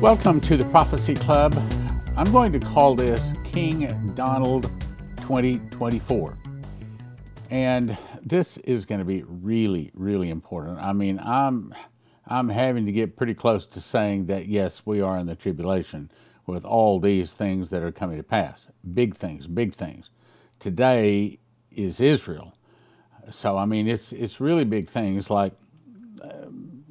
Welcome to the Prophecy Club. I'm going to call this King Donald 2024. And this is going to be really, really important. I mean, I'm having to get pretty close to saying that, yes, we are in the tribulation with all these things that are coming to pass. Big things, big things. Today is Israel. So, I mean, it's really big things like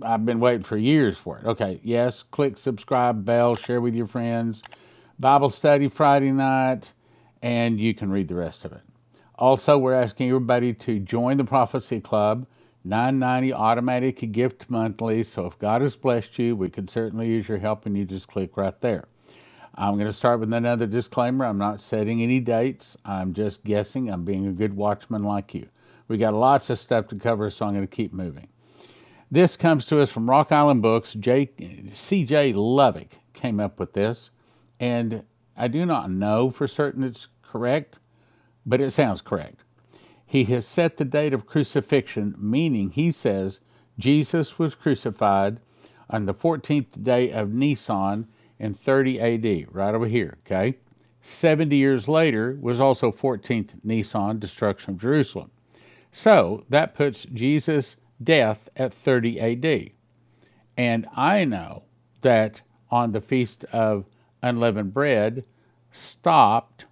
I've been waiting for years for it. Okay, yes, click subscribe, bell, share with your friends. Bible study Friday night, and you can read the rest of it. Also, we're asking everybody to join the Prophecy Club, $9.90 automatic gift monthly. So if God has blessed you, we could certainly use your help, and you just click right there. I'm going to start with another disclaimer. I'm not setting any dates. I'm just guessing. I'm being a good watchman like you. We got lots of stuff to cover, so I'm going to keep moving. This comes to us from Rock Island Books. C.J. Lovick came up with this, and I do not know for certain it's correct, but it sounds correct. He has set the date of crucifixion, meaning he says Jesus was crucified on the 14th day of Nisan in 30 AD, right over here, okay? 70 years later was also 14th Nisan, destruction of Jerusalem. So that puts Jesus' death at 30 AD. And I know that on the Feast of Unleavened Bread stopped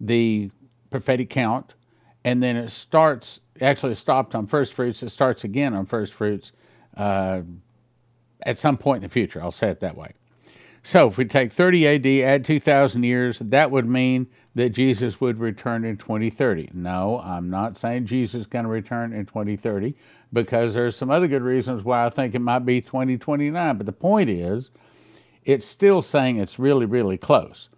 the prophetic count, and then it stopped on first fruits. It starts again on first fruits at some point in the future. I'll say it that way. So if we take 30 AD, add 2,000 years, that would mean that Jesus would return in 2030. No, I'm not saying Jesus is going to return in 2030, because there's some other good reasons why I think it might be 2029. But the point is, it's still saying it's really, really close.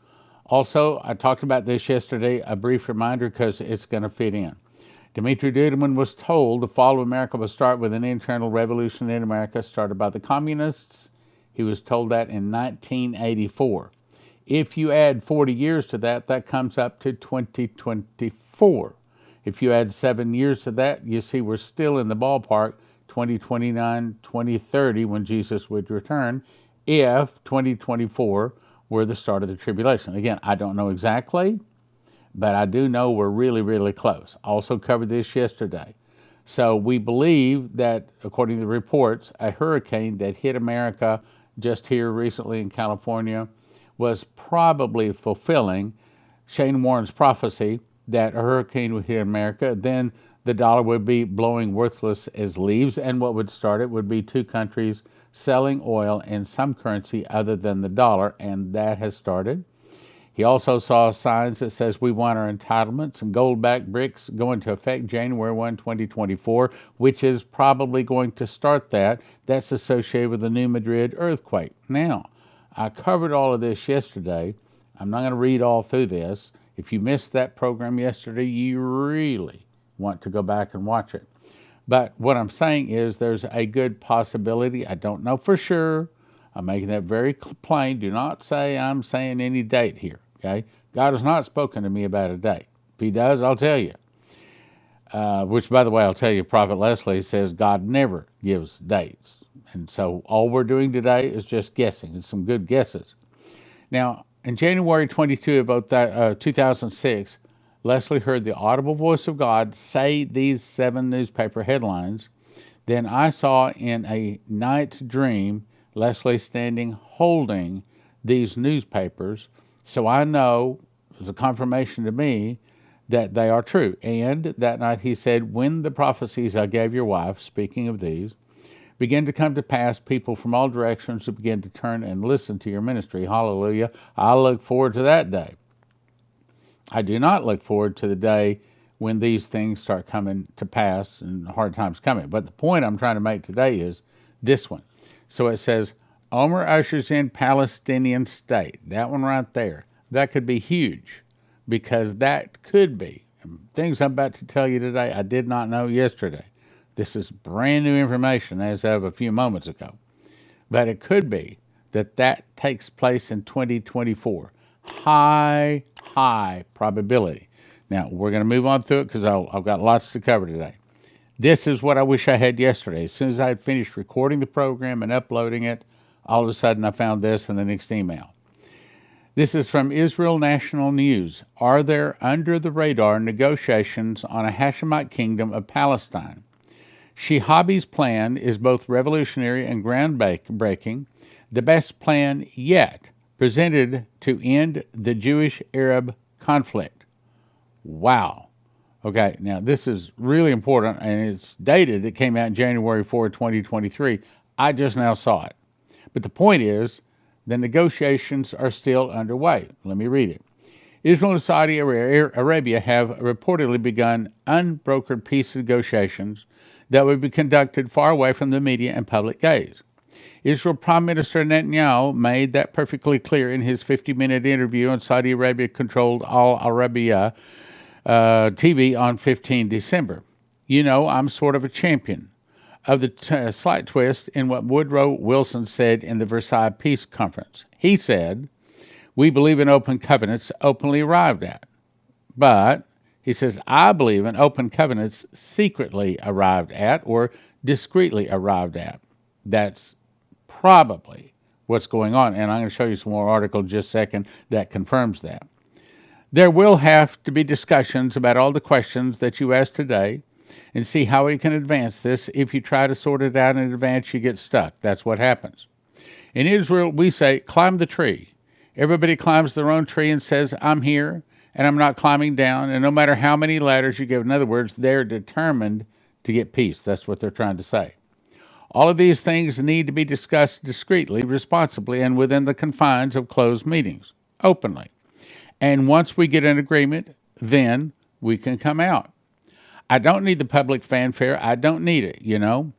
Also, I talked about this yesterday, a brief reminder, because it's going to fit in. Dmitry Duduman was told the fall of America will start with an internal revolution in America started by the communists. He was told that in 1984. If you add 40 years to that, that comes up to 2024. If you add 7 years to that, you see we're still in the ballpark, 2029, 2030, when Jesus would return, if 2024 were the start of the tribulation. Again, I don't know exactly, but I do know we're really, really close. Also covered this yesterday. So we believe that, according to the reports, a hurricane that hit America just here recently in California was probably fulfilling Shane Warren's prophecy that a hurricane would hit America, then the dollar would be blowing worthless as leaves, and what would start it would be two countries selling oil in some currency other than the dollar, and that has started. He also saw signs that says we want our entitlements, and gold-backed bricks go into effect January 1, 2024, which is probably going to start that. That's associated with the New Madrid earthquake. Now, I covered all of this yesterday. I'm not going to read all through this. If you missed that program yesterday, you really want to go back and watch it. But what I'm saying is there's a good possibility. I don't know for sure. I'm making that very plain. Do not say I'm saying any date here, okay? God has not spoken to me about a date. If he does, I'll tell you. Which, by the way, I'll tell you, Prophet Leslie says God never gives dates. And so all we're doing today is just guessing. It's some good guesses. Now, in January 22 of 2006, Leslie heard the audible voice of God say these 7 newspaper headlines. Then I saw in a night dream Leslie standing holding these newspapers. So I know, as a confirmation to me, that they are true. And that night he said, when the prophecies I gave your wife, speaking of these, begin to come to pass, people from all directions will begin to turn and listen to your ministry. Hallelujah. I look forward to that day. I do not look forward to the day when these things start coming to pass and hard times coming. But the point I'm trying to make today is this one. So it says, Omer Ushers in Palestinian State. That one right there. That could be huge, because that could be. Things I'm about to tell you today, I did not know yesterday. This is brand new information as of a few moments ago. But it could be that that takes place in 2024. High probability. Now, we're going to move on through it because I've got lots to cover today. This is what I wish I had yesterday. As soon as I had finished recording the program and uploading it, All of a sudden, I found this in the next email. This is from Israel National News. Are there under-the-radar negotiations on a Hashemite Kingdom of Palestine? Shehabi's plan is both revolutionary and groundbreaking, the best plan yet presented to end the Jewish-Arab conflict. Wow. Okay, now this is really important, and it's dated. It came out January 4, 2023. I just now saw it. But the point is, the negotiations are still underway. Let me read it. Israel and Saudi Arabia have reportedly begun unbrokered peace negotiations that would be conducted far away from the media and public gaze. Israel Prime Minister Netanyahu made that perfectly clear in his 50-minute interview on Saudi Arabia-controlled Al Arabiya TV on 15 December. You know, I'm sort of a champion of the slight twist in what Woodrow Wilson said in the Versailles Peace Conference. He said, "We believe in open covenants openly arrived at." But, he says, "I believe in open covenants secretly arrived at or discreetly arrived at." That's probably what's going on. And I'm going to show you some more articles in just a second that confirms that. There will have to be discussions about all the questions that you asked today and see how we can advance this. If you try to sort it out in advance, you get stuck. That's what happens. In Israel, we say, climb the tree. Everybody climbs their own tree and says, I'm here, and I'm not climbing down. And no matter how many ladders you give, in other words, they're determined to get peace. That's what they're trying to say. All of these things need to be discussed discreetly, responsibly, and within the confines of closed meetings, openly. And once we get an agreement, then we can come out. I don't need the public fanfare. I don't need it, you know.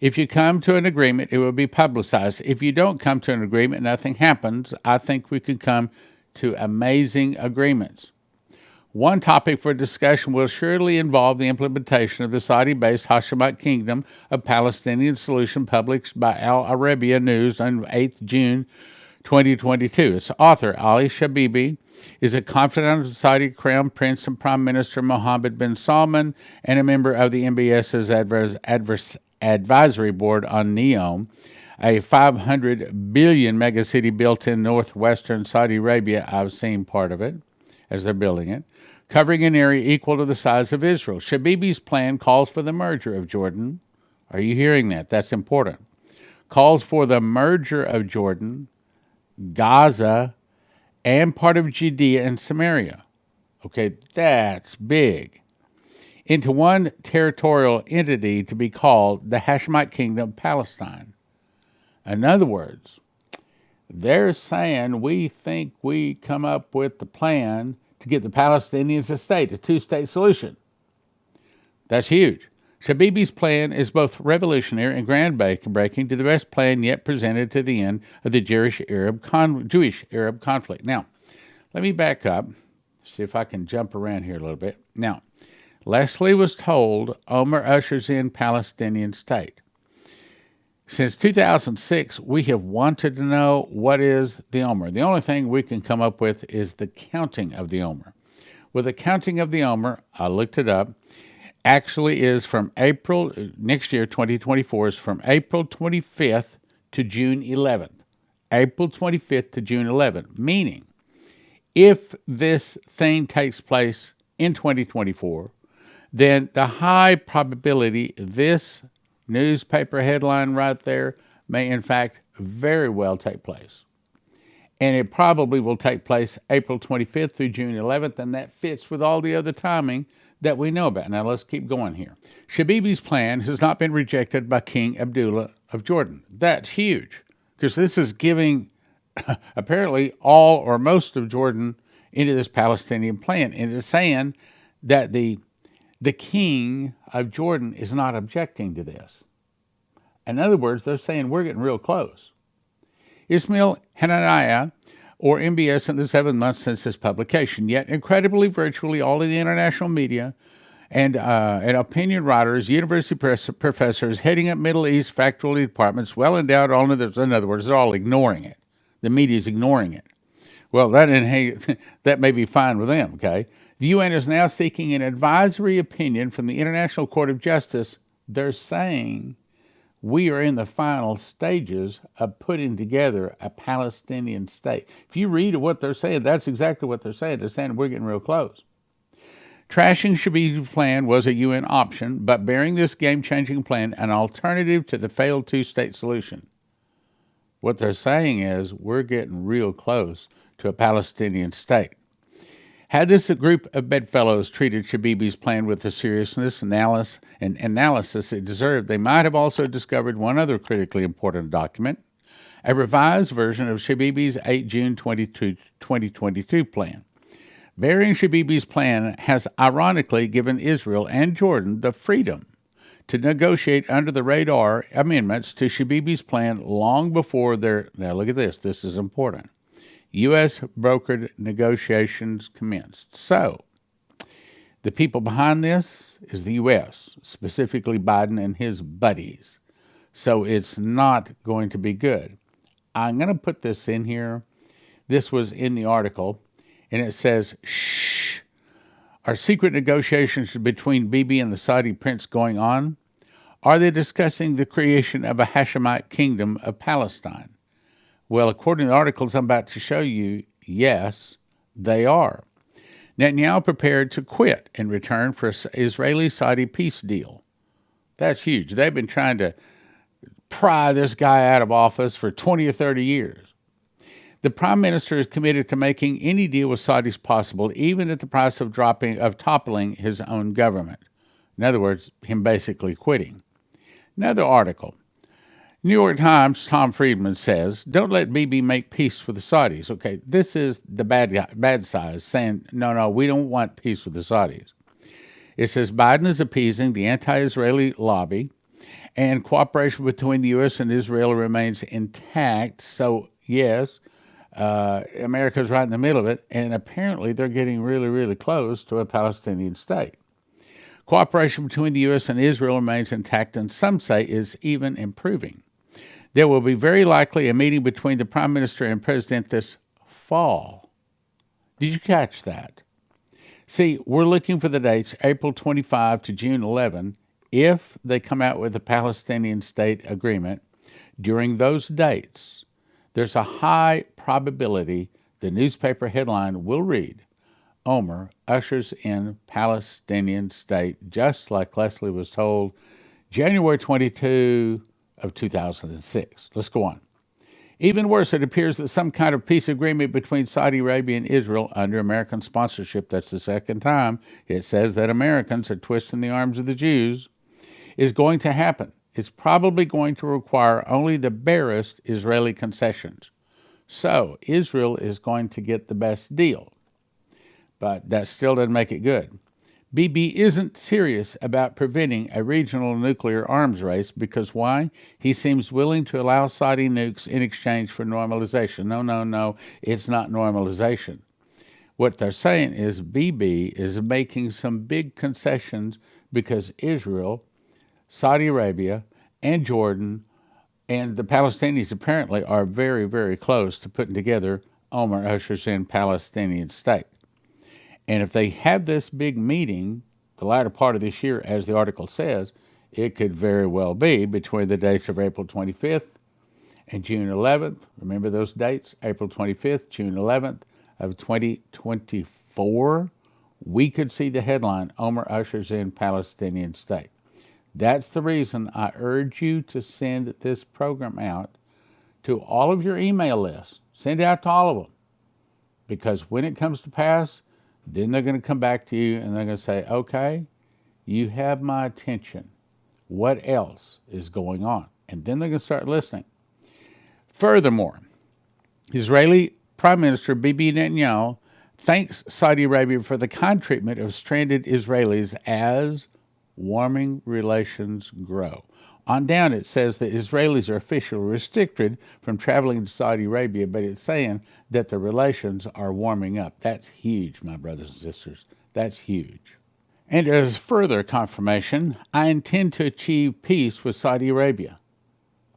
If you come to an agreement, it will be publicized. If you don't come to an agreement, nothing happens. I think we could come to amazing agreements. One topic for discussion will surely involve the implementation of the Saudi-based Hashemite Kingdom of Palestinian solution published by Al Arabiya News on 8th June 2022. Its author, Ali Shabibi, is a confidant of Saudi Crown Prince and Prime Minister Mohammed bin Salman and a member of the MBS's Advisory Board on NEOM, a $500 billion megacity built in northwestern Saudi Arabia. I've seen part of it as they're building it, covering an area equal to the size of Israel. Shabibi's plan calls for the merger of Jordan. Are you hearing that? That's important. Calls for the merger of Jordan, Gaza, and part of Judea and Samaria. Okay, that's big. Into one territorial entity to be called the Hashemite Kingdom of Palestine. In other words, they're saying we think we come up with the plan to get the Palestinians a state, a two-state solution. That's huge. Shabibi's plan is both revolutionary and groundbreaking to the best plan yet presented to the end of the Jewish-Arab conflict. Now, let me back up, see if I can jump around here a little bit. Now, Leslie was told Omer Ushers in Palestinian State. Since 2006, we have wanted to know what is the Omer. The only thing we can come up with is the counting of the Omer. Well, the counting of the Omer, I looked it up, actually is from April, next year, 2024, is from April 25th to June 11th. April 25th to June 11th, meaning if this thing takes place in 2024, then the high probability this newspaper headline right there may in fact very well take place. And it probably will take place April 25th through June 11th, and that fits with all the other timing that we know about. Now let's keep going here. Shabibi's plan has not been rejected by King Abdullah of Jordan. That's huge, because this is giving apparently all or most of Jordan into this Palestinian plan. And it's saying that the king of Jordan is not objecting to this. In other words, they're saying we're getting real close. Ismail Hananiah, or MBS, in the 7 months since this publication. Yet, incredibly, virtually all of the international media and opinion writers, university professors heading up Middle East faculty departments, well endowed, in other words, they're all ignoring it. The media is ignoring it. Well, that may be fine with them, okay? The UN is now seeking an advisory opinion from the International Court of Justice. They're saying we are in the final stages of putting together a Palestinian state. If you read what they're saying, that's exactly what they're saying. They're saying we're getting real close. Trashing Shabibi's plan was a UN option, but bearing this game-changing plan an alternative to the failed two-state solution. What they're saying is we're getting real close to a Palestinian state. Had this group of bedfellows treated Shabibi's plan with the seriousness and analysis it deserved, they might have also discovered one other critically important document, a revised version of Shabibi's 8 June 2022 plan. Varying Shabibi's plan has ironically given Israel and Jordan the freedom to negotiate under the radar amendments to Shabibi's plan long before now look at this is important, U.S. brokered negotiations commenced. So, the people behind this is the U.S., specifically Biden and his buddies. So it's not going to be good. I'm going to put this in here. This was in the article, and it says, shh, are secret negotiations between Bibi and the Saudi prince going on? Are they discussing the creation of a Hashemite Kingdom of Palestine? Well, according to the articles I'm about to show you, yes, they are. Netanyahu prepared to quit in return for an Israeli-Saudi peace deal. That's huge. They've been trying to pry this guy out of office for 20 or 30 years. The prime minister is committed to making any deal with Saudis possible, even at the price of toppling his own government. In other words, him basically quitting. Another article. New York Times, Tom Friedman says, don't let Bibi make peace with the Saudis. Okay, this is the bad side saying, no, we don't want peace with the Saudis. It says Biden is appeasing the anti-Israeli lobby and cooperation between the U.S. and Israel remains intact. So, yes, America's right in the middle of it, and apparently they're getting really, really close to a Palestinian state. Cooperation between the U.S. and Israel remains intact, and some say is even improving. There will be very likely a meeting between the Prime Minister and President this fall. Did you catch that? See, we're looking for the dates April 25 to June 11. If they come out with a Palestinian state agreement during those dates, there's a high probability the newspaper headline will read, Omer Ushers in Palestinian State, just like Leslie was told January 22 of 2006. Let's go on. Even worse, it appears that some kind of peace agreement between Saudi Arabia and Israel under American sponsorship, that's the second time it says that Americans are twisting the arms of the Jews, is going to happen. It's probably going to require only the barest Israeli concessions. So Israel is going to get the best deal. But that still doesn't make it good. Bibi isn't serious about preventing a regional nuclear arms race because why? He seems willing to allow Saudi nukes in exchange for normalization. No, it's not normalization. What they're saying is Bibi is making some big concessions because Israel, Saudi Arabia, and Jordan, and the Palestinians apparently are very, very close to putting together Omer Ushers in Palestinian State. And if they have this big meeting, the latter part of this year, as the article says, it could very well be between the dates of April 25th and June 11th. Remember those dates? April 25th, June 11th of 2024. We could see the headline, Omer Ushers in Palestinian State. That's the reason I urge you to send this program out to all of your email lists. Send it out to all of them. Because when it comes to pass, then they're going to come back to you and they're going to say, okay, you have my attention. What else is going on? And then they're going to start listening. Furthermore, Israeli Prime Minister Bibi Netanyahu thanks Saudi Arabia for the kind treatment of stranded Israelis as warming relations grow. On down it says that Israelis are officially restricted from traveling to Saudi Arabia, but it's saying that the relations are warming up. That's huge, my brothers and sisters. That's huge. And as further confirmation, I intend to achieve peace with Saudi Arabia.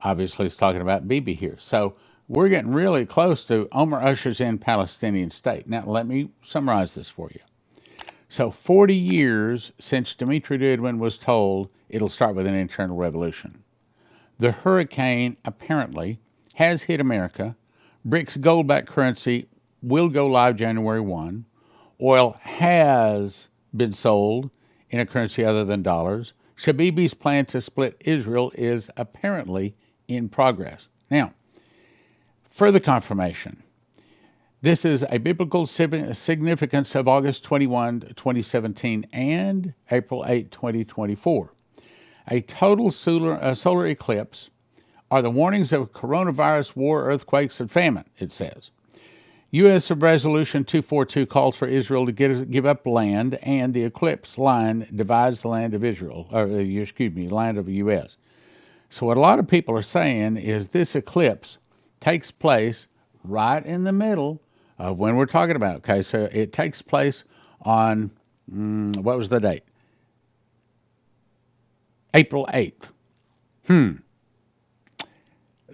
Obviously, it's talking about Bibi here. So we're getting really close to Omer Ushers in Palestinian State. Now, let me summarize this for you. So 40 years since Dimitri Dudwin was told it'll start with an internal revolution. The hurricane apparently has hit America. BRICS gold-backed currency will go live January 1. Oil has been sold in a currency other than dollars. Bibi's plan to split Israel is apparently in progress. Now, further confirmation. This is a biblical significance of August 21, 2017 and April 8, 2024. A total solar eclipse are the warnings of coronavirus, war, earthquakes, and famine, it says. U.S. Resolution 242 calls for Israel to give up land, and the eclipse line divides the land of Israel, land of the U.S. So what a lot of people are saying is this eclipse takes place right in the middle of when we're talking about. Okay, so it takes place on, what was the date? April 8th.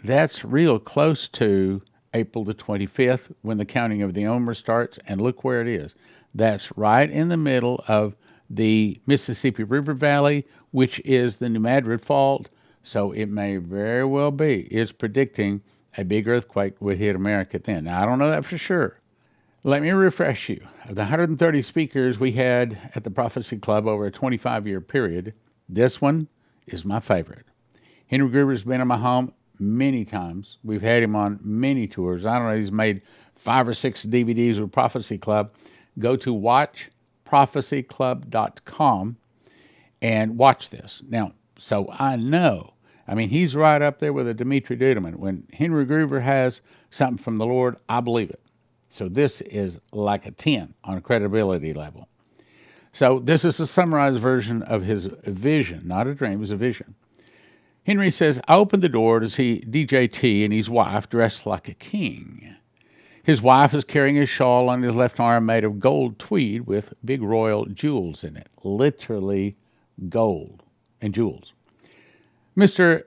That's real close to April the 25th when the counting of the Omer starts, and look where it is. That's right in the middle of the Mississippi River Valley, which is the New Madrid Fault, so it may very well be. It's predicting a big earthquake would hit America then. Now, I don't know that for sure. Let me refresh you. Of the 130 speakers we had at the Prophecy Club over a 25-year period, this one is my favorite. Henry Gruber's been in my home many times. We've had him on many tours. I don't know, he's made 5 or 6 DVDs with Prophecy Club. Go to watchprophecyclub.com and watch this. Now, so I know, he's right up there with a Dimitri Duduman. When Henry Gruber has something from the Lord, I believe it. So this is like a 10 on a credibility level. So this is a summarized version of his vision, not a dream, it was a vision. Henry says, I opened the door to see DJT and his wife dressed like a king. His wife is carrying a shawl on his left arm made of gold tweed with big royal jewels in it, literally gold and jewels. Mr.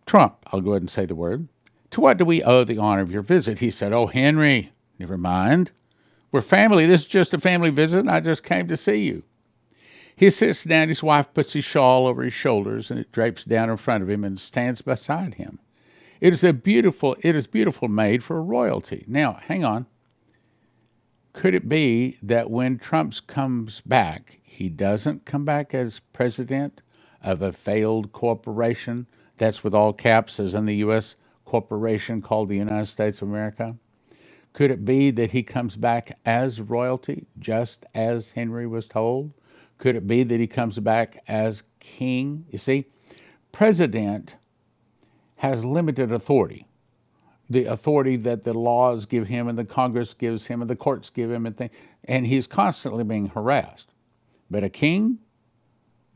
Trump, I'll go ahead and say the word, to what do we owe the honor of your visit? He said, oh, Henry, never mind. We're family. This is just a family visit, and I just came to see you. He sits down, his wife puts his shawl over his shoulders, and it drapes down in front of him and stands beside him. It is beautiful made for royalty. Now, hang on. Could it be that when Trump comes back, he doesn't come back as president of a failed corporation? That's with all caps, as in the U.S. corporation called the United States of America. Could it be that he comes back as royalty, just as Henry was told? Could it be that he comes back as king? You see, president has limited authority. The authority that the laws give him and the Congress gives him and the courts give him and he's constantly being harassed. But a king,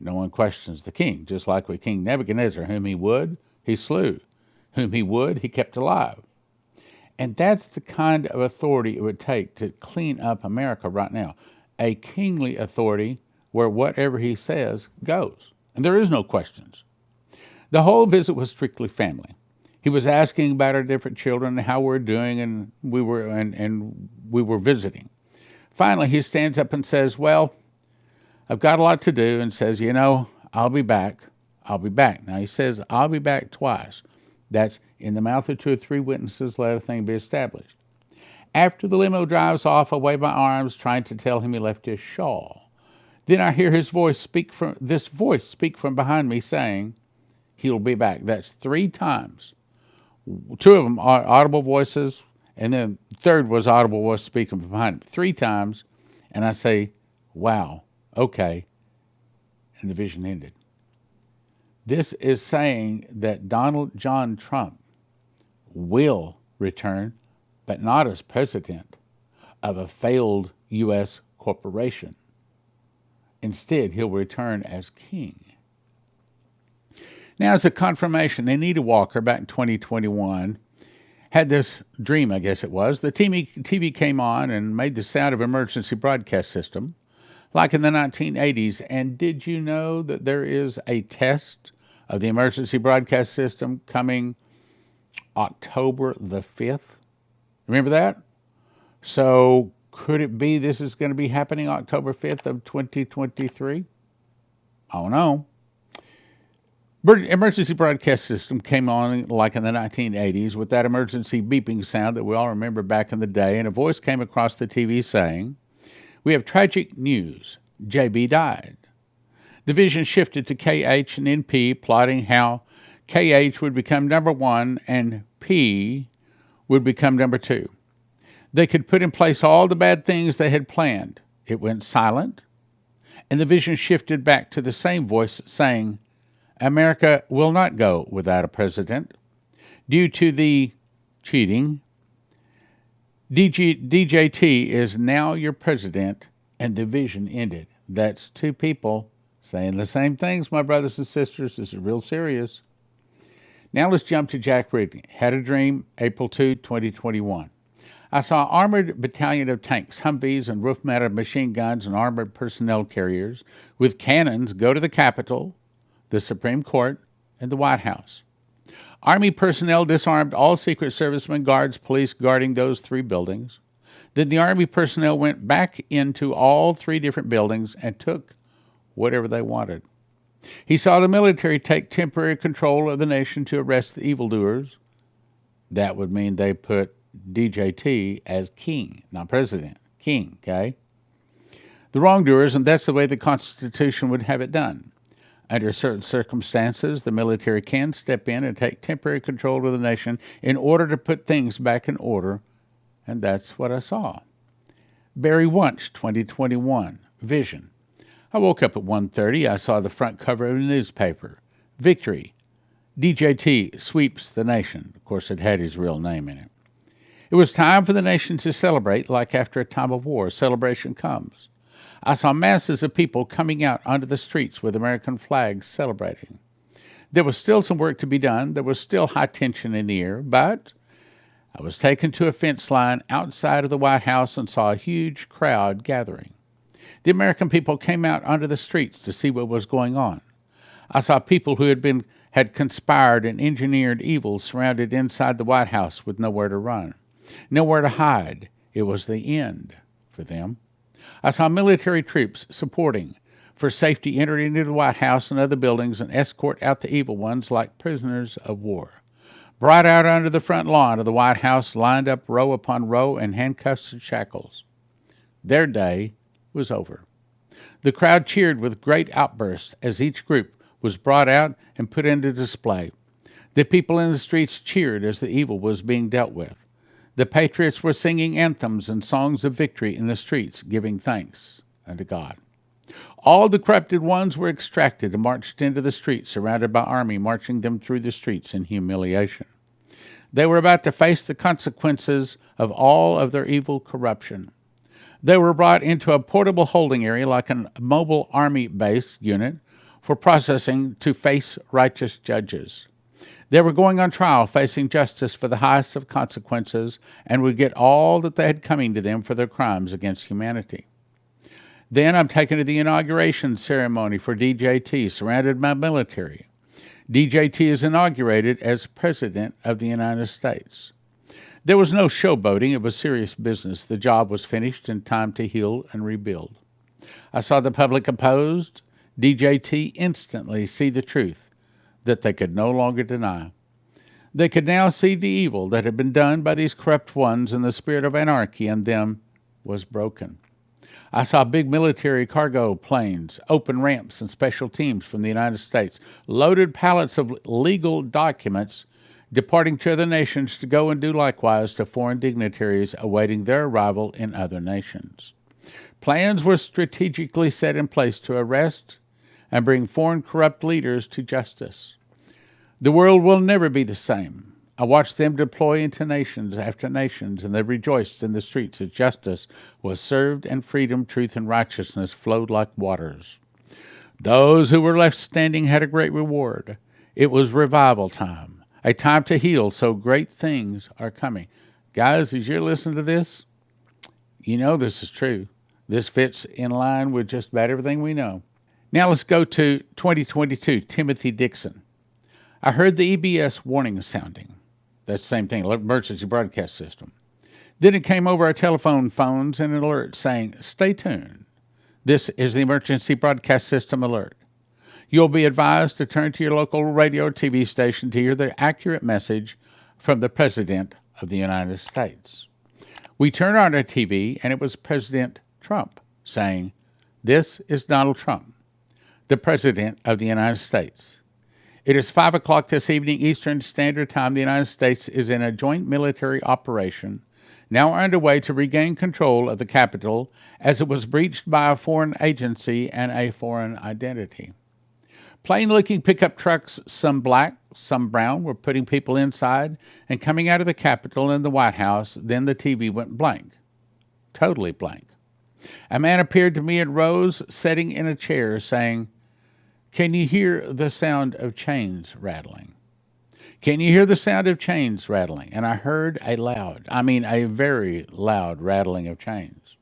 no one questions the king, just like with King Nebuchadnezzar, whom he would, he slew. Whom he would, he kept alive. And that's the kind of authority it would take to clean up America right now. A kingly authority where whatever he says goes. And there is no questions. The whole visit was strictly family. He was asking about our different children and how we're doing, and we were visiting. Finally, he stands up and says, well, I've got a lot to do, and says, I'll be back. I'll be back. Now, he says, I'll be back twice. That's in the mouth of 2 or 3 witnesses, let a thing be established. After the limo drives off, I wave my arms, trying to tell him he left his shawl. Then I hear this voice speak from behind me saying, he'll be back. That's 3 times. 2 of them are audible voices, and then the third was audible voice speaking from behind him. 3 times, and I say, wow, okay, and the vision ended. This is saying that Donald John Trump will return, but not as president of a failed U.S. corporation. Instead, he'll return as king. Now, as a confirmation, Anita Walker, back in 2021, had this dream, I guess it was. The TV came on and made the sound of emergency broadcast system, like in the 1980s. And did you know that there is a test of the emergency broadcast system coming October the 5th? Remember that? So could it be this is going to be happening October 5th of 2023? I don't know. Emergency broadcast system came on like in the 1980s with that emergency beeping sound that we all remember back in the day, and a voice came across the TV saying, "We have tragic news. JB died." The vision shifted to KH and NP, plotting how KH would become number one and P would become number two. They could put in place all the bad things they had planned. It went silent, and the vision shifted back to the same voice saying, "America will not go without a president. Due to the cheating, DJT is now your president," and the vision ended. That's two people saying the same things, my brothers and sisters. This is real serious. Now let's jump to Jack Ridley. Had a dream, April 2, 2021. I saw an armored battalion of tanks, Humvees, and roof-mounted machine guns and armored personnel carriers with cannons go to the Capitol, the Supreme Court, and the White House. Army personnel disarmed all Secret Servicemen, guards, police guarding those three buildings. Then the Army personnel went back into all three different buildings and took whatever they wanted. He saw the military take temporary control of the nation to arrest the evildoers. That would mean they put DJT as king, not president, king, okay? The wrongdoers, and that's the way the Constitution would have it done. Under certain circumstances, the military can step in and take temporary control of the nation in order to put things back in order, and that's what I saw. Barry Wunsch, 2021, Vision. I woke up at 1:30. I saw the front cover of the newspaper. Victory. DJT sweeps the nation. Of course, it had his real name in it. It was time for the nation to celebrate like after a time of war. Celebration comes. I saw masses of people coming out onto the streets with American flags celebrating. There was still some work to be done. There was still high tension in the air, but I was taken to a fence line outside of the White House and saw a huge crowd gathering. The American people came out onto the streets to see what was going on. I saw people who had conspired and engineered evil surrounded inside the White House with nowhere to run, nowhere to hide. It was the end for them. I saw military troops supporting for safety enter into the White House and other buildings and escort out the evil ones like prisoners of war. Brought out onto the front lawn of the White House, lined up row upon row in handcuffs and shackles. Their day was over. The crowd cheered with great outbursts as each group was brought out and put into display. The people in the streets cheered as the evil was being dealt with. The patriots were singing anthems and songs of victory in the streets, giving thanks unto God. All the corrupted ones were extracted and marched into the streets, surrounded by army, marching them through the streets in humiliation. They were about to face the consequences of all of their evil corruption. They were brought into a portable holding area like a mobile army base unit for processing to face righteous judges. They were going on trial, facing justice for the highest of consequences, and would get all that they had coming to them for their crimes against humanity. Then I'm taken to the inauguration ceremony for DJT, surrounded by military. DJT is inaugurated as President of the United States. There was no showboating. It was serious business. The job was finished and time to heal and rebuild. I saw the public opposed. DJT instantly see the truth that they could no longer deny. They could now see the evil that had been done by these corrupt ones, and the spirit of anarchy in them was broken. I saw big military cargo planes, open ramps, and special teams from the United States, loaded pallets of legal documents departing to other nations to go and do likewise to foreign dignitaries awaiting their arrival in other nations. Plans were strategically set in place to arrest and bring foreign corrupt leaders to justice. The world will never be the same. I watched them deploy into nations after nations, and they rejoiced in the streets as justice was served and freedom, truth, and righteousness flowed like waters. Those who were left standing had a great reward. It was revival time. A time to heal, so great things are coming. Guys, as you're listening to this, you know this is true. This fits in line with just about everything we know. Now let's go to 2022, Timothy Dixon. I heard the EBS warning sounding. That's the same thing, emergency broadcast system. Then it came over our telephone phones and an alert saying, "Stay tuned. This is the emergency broadcast system alert. You'll be advised to turn to your local radio or TV station to hear the accurate message from the President of the United States. We turned on our TV, and it was President Trump saying, "This is Donald Trump, the President of the United States. It is 5 o'clock this evening Eastern Standard Time. The United States is in a joint military operation now underway to regain control of the Capitol as it was breached by a foreign agency and a foreign identity. Plain-looking pickup trucks, some black, some brown, were putting people inside and coming out of the Capitol and the White House. Then the TV went blank. Totally blank. A man appeared to me and rose, sitting in a chair, saying, 'Can you hear the sound of chains rattling? Can you hear the sound of chains rattling?' And I heard a very loud rattling of chains.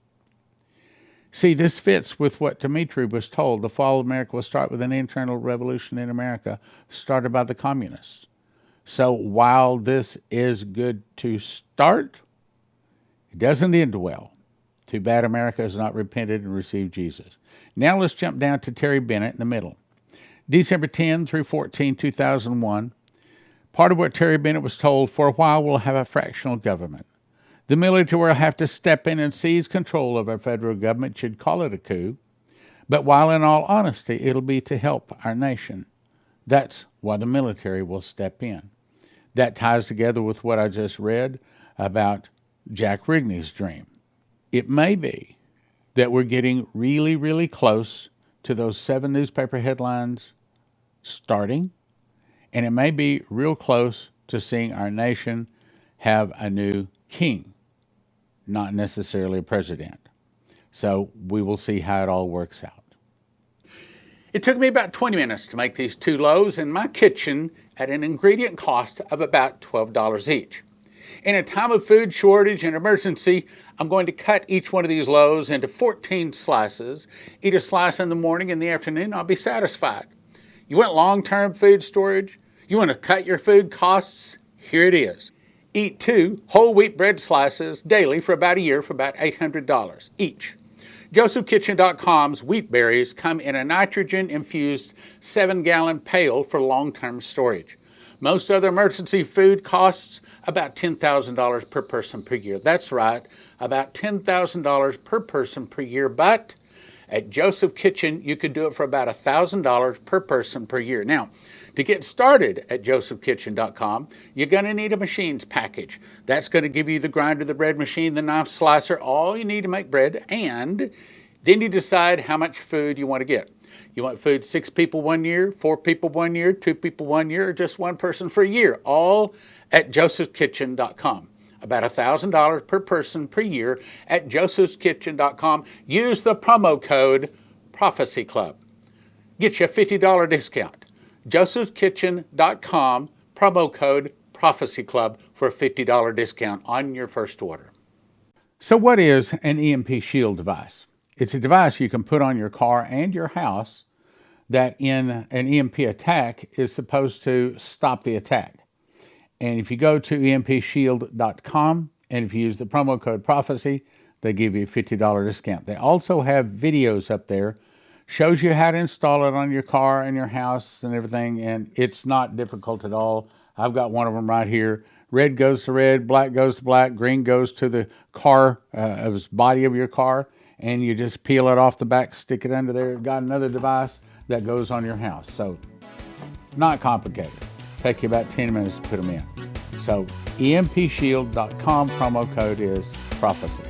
See, this fits with what Dmitri was told. The fall of America will start with an internal revolution in America started by the communists. So while this is good to start, it doesn't end well. Too bad America has not repented and received Jesus. Now let's jump down to Terry Bennett in the middle. December 10 through 14, 2001. Part of what Terry Bennett was told: for a while we'll have a fractional government. The military will have to step in and seize control of our federal government, should call it a coup. But while in all honesty, it'll be to help our nation. That's why the military will step in. That ties together with what I just read about Jack Rigney's dream. It may be that we're getting really, really close to those 7 newspaper headlines starting, and it may be real close to seeing our nation have a new king, not necessarily a president. So we will see how it all works out. It took me about 20 minutes to make these 2 loaves in my kitchen at an ingredient cost of about $12 each. In a time of food shortage and emergency, I'm going to cut each one of these loaves into 14 slices. Eat a slice in the morning, in the afternoon, I'll be satisfied. You want long-term food storage? You want to cut your food costs? Here it is. Eat 2 whole wheat bread slices daily for about a year for about $800 each. JosephKitchen.com's wheat berries come in a nitrogen-infused 7-gallon pail for long-term storage. Most other emergency food costs about $10,000 per person per year. That's right, about $10,000 per person per year. But at Joseph Kitchen, you could do it for about $1,000 per person per year. Now, to get started at JosephKitchen.com, you're going to need a machines package. That's going to give you the grinder, the bread machine, the knife slicer, all you need to make bread, and then you decide how much food you want to get. You want food 6 people 1 year, 4 people 1 year, 2 people 1 year, or just 1 person for a year, all at JosephKitchen.com. About $1,000 per person per year at JosephKitchen.com. Use the promo code Prophecy Club. Get you a $50 discount. JosephKitchen.com, promo code Prophecy Club for a $50 discount on your first order. So what is an EMP Shield device? It's a device you can put on your car and your house that in an EMP attack is supposed to stop the attack. And if you go to EMPShield.com and if you use the promo code Prophecy, they give you a $50 discount. They also have videos up there, shows you how to install it on your car and your house and everything, and it's not difficult at all. I've got one of them right here. Red goes to red, black goes to black, green goes to the car, body of your car, and you just peel it off the back, stick it under there. Got another device that goes on your house. So, not complicated. Take you about 10 minutes to put them in. So, EMPShield.com, promo code is Prophecy.